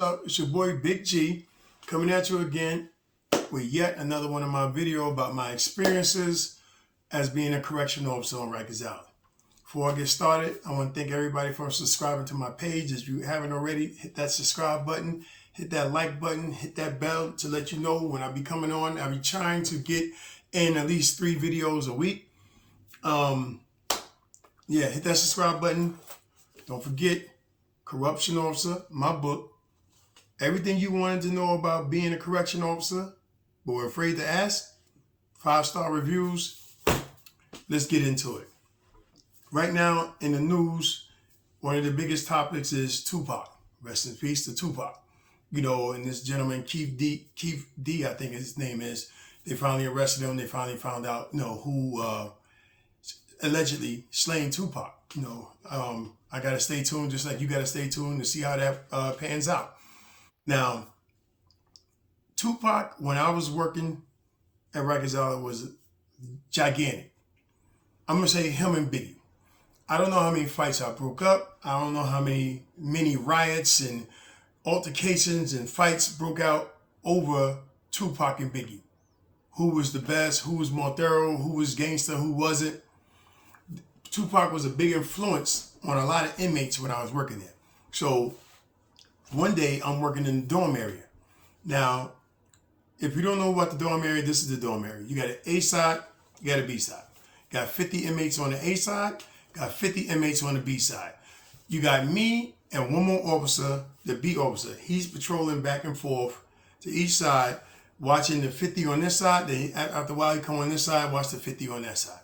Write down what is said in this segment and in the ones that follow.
Up? It's your boy Big G coming at you again with yet another one of my video about my experiences as being a correctional officer on Rikers Island. Before I get started, I want to thank everybody for subscribing to my page. If you haven't already, hit that subscribe button, hit that like button, hit that bell to let you know when I be coming on. I'll be trying to get in at least 3 videos a week. Hit that subscribe button. Don't forget, Corruption Officer, my book. Everything you wanted to know about being a correction officer, but were afraid to ask. 5-star reviews. Let's get into it. Right now in the news, one of the biggest topics is Tupac. Rest in peace to Tupac. And this gentleman, Keefe D, I think his name is, they finally arrested him. They finally found out, who allegedly slain Tupac. I got to stay tuned, just like you got to stay tuned to see how that pans out. Now, Tupac, when I was working at Rikers Island, was gigantic. I'm going to say him and Biggie. I don't know how many fights I broke up. I don't know how many riots and altercations and fights broke out over Tupac and Biggie. Who was the best? Who was more thorough? Who was gangster? Who wasn't? Tupac was a big influence on a lot of inmates when I was working there. So one day I'm working in the dorm area. Now, if you don't know about the dorm area, this is the dorm area. You got an A side, you got a B side. Got 50 inmates on the A side, got 50 inmates on the B side. You got me and one more officer, the B officer. He's patrolling back and forth to each side, watching the 50 on this side. Then after a while, he come on this side, watch the 50 on that side.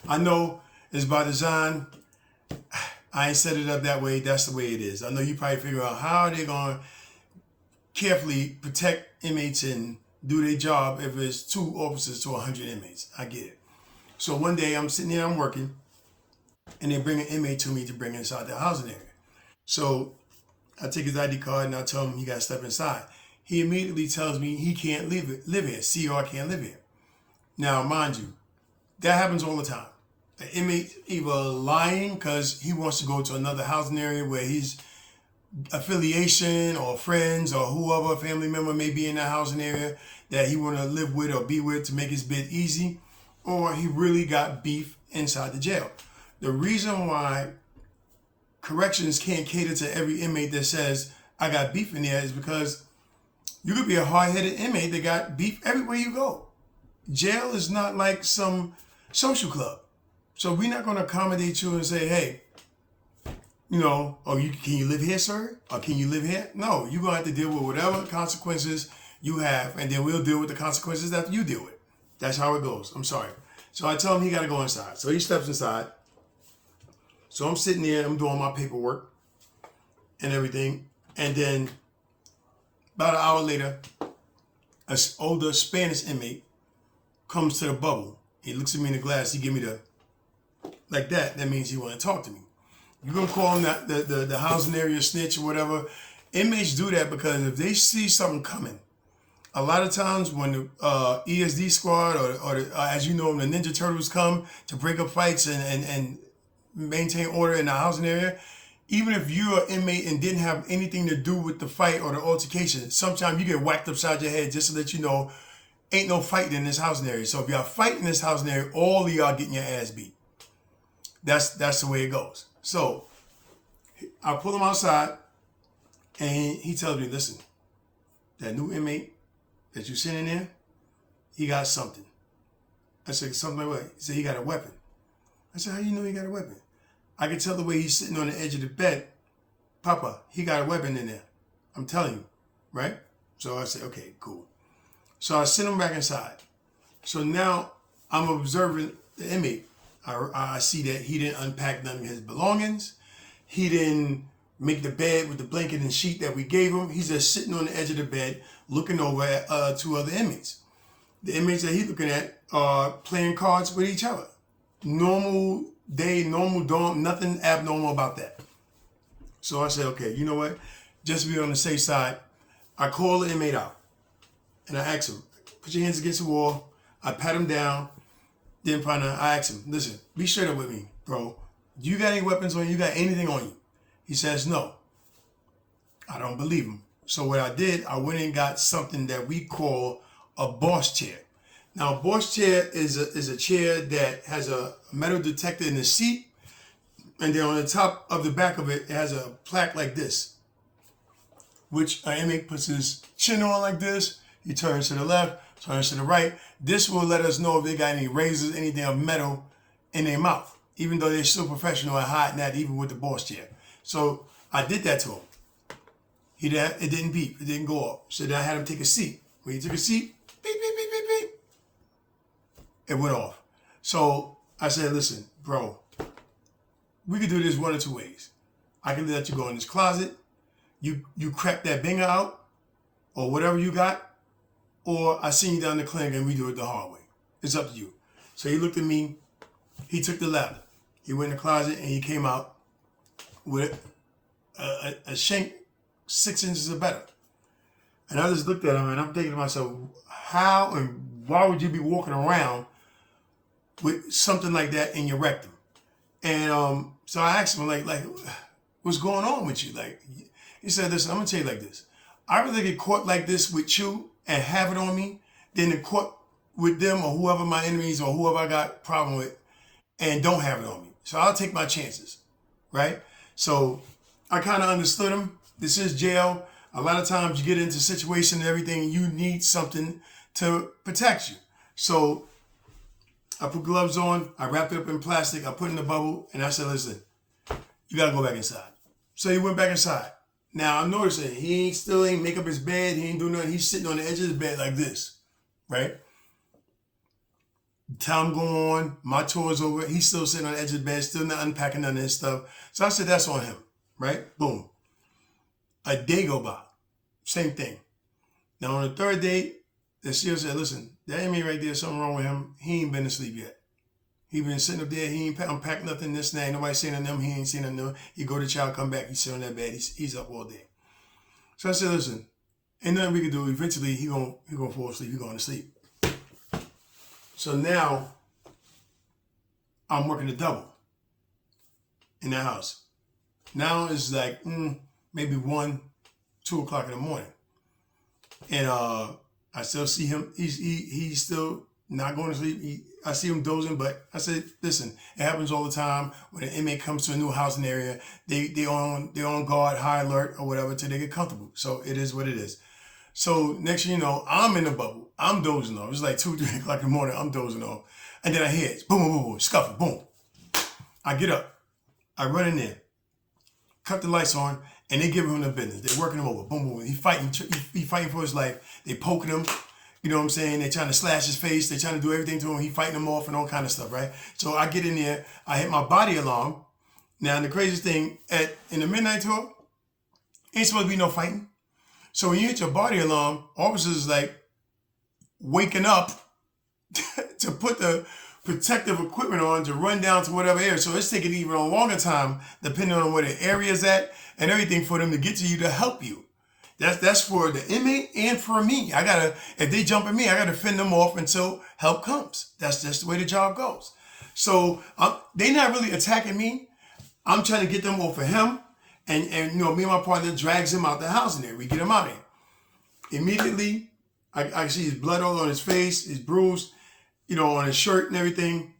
I know it's by design. I ain't set it up that way. That's the way it is. I know you probably figure out how are they going to carefully protect inmates and do their job if it's 2 officers to 100 inmates. I get it. So one day I'm sitting there, I'm working, and they bring an inmate to me to bring inside the housing area. So I take his ID card and I tell him he got to step inside. He immediately tells me he can't live here. CR can't live here. Now, mind you, that happens all the time. The inmate either lying because he wants to go to another housing area where his affiliation or friends or whoever family member may be in that housing area that he want to live with or be with to make his bid easy, or he really got beef inside the jail. The reason why corrections can't cater to every inmate that says, I got beef in there, is because you could be a hard-headed inmate that got beef everywhere you go. Jail is not like some social club. So we're not going to accommodate you and say, hey, can you live here, sir? Or can you live here? No, you're going to have to deal with whatever consequences you have, and then we'll deal with the consequences that you deal with. That's how it goes. I'm sorry. So I tell him he got to go inside. So he steps inside. So I'm sitting there, I'm doing my paperwork and everything. And then about an hour later, an older Spanish inmate comes to the bubble. He looks at me in the glass. He give me like that. That means he want to talk to me. You're going to call him the housing area snitch or whatever. Inmates do that because if they see something coming, a lot of times when the ESD squad or as you know, the Ninja Turtles come to break up fights and maintain order in the housing area, even if you're an inmate and didn't have anything to do with the fight or the altercation, sometimes you get whacked upside your head just to let you know, ain't no fighting in this housing area. So if y'all fighting in this housing area, all of y'all getting your ass beat. That's the way it goes. So I pull him outside and he tells me, listen, that new inmate that you sent in there, he got something. I said, something like what? He said, he got a weapon. I said, how you know he got a weapon? I can tell the way he's sitting on the edge of the bed. Papa, he got a weapon in there. I'm telling you, right? So I said, okay, cool. So I sent him back inside. So now I'm observing the inmate. I see that he didn't unpack none of his belongings. He didn't make the bed with the blanket and sheet that we gave him. He's just sitting on the edge of the bed looking over at 2 other inmates. The inmates that he's looking at are playing cards with each other. Normal day, normal dawn, nothing abnormal about that. So I said, okay, you know what? Just to be on the safe side, I call the inmate out and I ask him, put your hands against the wall. I pat him down. Then I asked him, listen, be straight up with me, bro. Do you got any weapons on you? You got anything on you? He says, no. I don't believe him. So what I did, I went and got something that we call a boss chair. Now, a boss chair is a chair that has a metal detector in the seat, and then on the top of the back of it, it has a plaque like this, which an inmate puts his chin on like this. He turns to the left, turns to the right. This will let us know if they got any razors, anything of metal in their mouth, even though they're still professional at hiding that, even with the boss chair. So I did that to him. It didn't beep. It didn't go off. So then I had him take a seat. When he took a seat, beep, beep, beep, beep, beep. It went off. So I said, listen, bro, we could do this one or two ways. I can let you go in this closet. You crack that binger out or whatever you got, or I send you down to the clinic and we do it the hard way. It's up to you. So he looked at me. He took the ladder. He went in the closet and he came out with a shank 6 inches or better. And I just looked at him and I'm thinking to myself, how and why would you be walking around with something like that in your rectum? And so I asked him, like, what's going on with you? Like, he said, listen, I'm gonna tell you like this. I'd rather get caught like this with you and have it on me than to caught with them or whoever my enemies or whoever I got problem with and don't have it on me. So I'll take my chances, right? So I kind of understood him. This is jail. A lot of times you get into situations and everything, and you need something to protect you. So I put gloves on, I wrapped it up in plastic, I put it in the bubble, and I said, listen, you gotta go back inside. So he went back inside. Now I'm noticing he still ain't make up his bed, he ain't doing nothing, he's sitting on the edge of his bed like this, right? Time go on, my tour's over, he's still sitting on the edge of the bed, still not unpacking none of his stuff. So I said, that's on him, right? Boom. A day go by, same thing. Now on the third day, the CEO said, listen, that inmate right there, something wrong with him. He ain't been asleep yet. He been sitting up there, he ain't unpacked nothing, this and that. Ain't nobody saying nothing to him, he ain't saying nothing to him. He go to child, come back, he sit on that bed, he's up all day. So I said, listen, ain't nothing we can do. Eventually, he gonna fall asleep, he going to sleep. So now, I'm working a double in that house. Now it's like, maybe 1, 2 o'clock in the morning. And I still see him, he's still not going to sleep. I see him dozing, but I said, listen, it happens all the time. When an inmate comes to a new housing area, they on guard, high alert, or whatever, till they get comfortable. So it is what it is. So next thing you know, I'm in the bubble. I'm dozing off. It's like 2, 3 o'clock in the morning. I'm dozing off. And then I hear it. Boom, boom, boom, boom, scuffle, boom. I get up. I run in there. Cut the lights on, and they giving him the business. They're working him over. Boom, boom. He fighting for his life. They poking him. You know what I'm saying? They're trying to slash his face. They're trying to do everything to him. He fighting them off and all kind of stuff, right? So I get in there. I hit my body alarm. Now, the craziest thing, in the midnight tour, ain't supposed to be no fighting. So when you hit your body alarm, officers is like waking up to put the protective equipment on to run down to whatever area. So it's taking even a longer time, depending on where the area is at and everything, for them to get to you to help you. That's for the inmate and for me. If they jump at me, I gotta fend them off until help comes. That's just the way the job goes. So they not really attacking me. I'm trying to get them off of him. And you know, me and my partner drags him out the house in there. We get him out of here. Immediately, I see his blood all on his face, his bruise, you know, on his shirt and everything.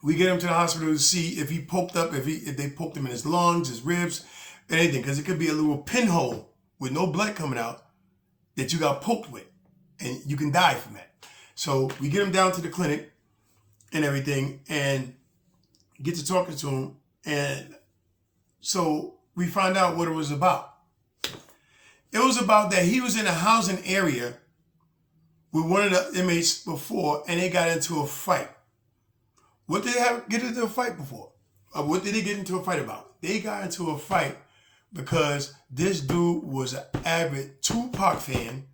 We get him to the hospital to see if he poked up, if they poked him in his lungs, his ribs, anything, because it could be a little pinhole with no blood coming out that you got poked with, and you can die from that. So we get him down to the clinic and everything, and get to talking to him, and so we find out what it was about. It was about that he was in a housing area with one of the inmates before, and they got into a fight. What did they get into a fight before? What did they get into a fight about? They got into a fight because this dude was an avid Tupac fan,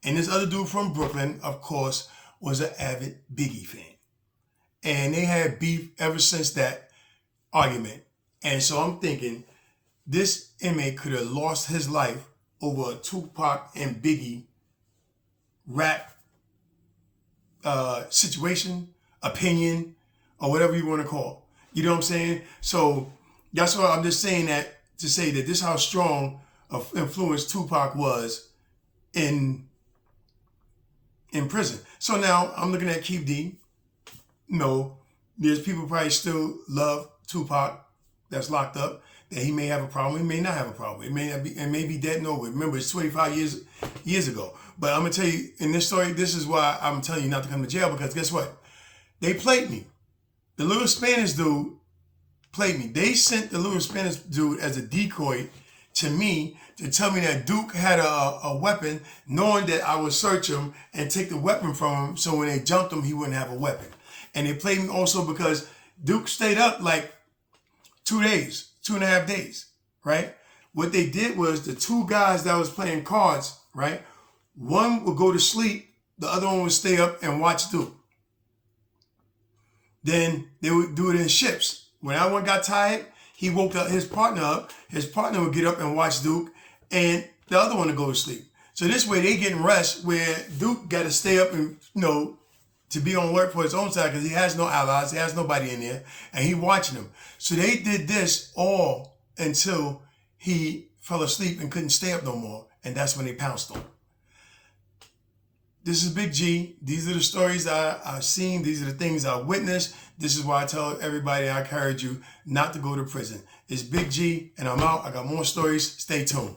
and this other dude from Brooklyn, of course, was an avid Biggie fan. And they had beef ever since that argument. And so I'm thinking, this inmate could have lost his life over a Tupac and Biggie rap situation, opinion, or whatever you want to call. You know what I'm saying? So that's why I'm just saying that to say that this is how strong of influence Tupac was in prison. So now I'm looking at Keefe D. No, there's people probably still love Tupac that's locked up, that he may have a problem, he may not have a problem. It may be dead and over. Remember, it's 25 years ago. But I'm gonna tell you, in this story, this is why I'm telling you not to come to jail, because guess what? They played me. The little Spanish dude played me. They sent the little Spanish dude as a decoy to me to tell me that Duke had a weapon, knowing that I would search him and take the weapon from him, so when they jumped him, he wouldn't have a weapon. And they played me also because Duke stayed up like 2 days, 2.5 days, right? What they did was the two guys that was playing cards, right? One would go to sleep, the other one would stay up and watch Duke. Then they would do it in shifts. When that one got tired, he woke up his partner up. His partner would get up and watch Duke, and the other one would go to sleep. So this way they getting rest, where Duke got to stay up and, to be on alert for his own side, because he has no allies, he has nobody in there, and he watching them. So they did this all until he fell asleep and couldn't stay up no more, and that's when they pounced on him. This is Big G. These are the stories I've seen. These are the things I've witnessed. This is why I tell everybody, I encourage you not to go to prison. It's Big G, and I'm out. I got more stories. Stay tuned.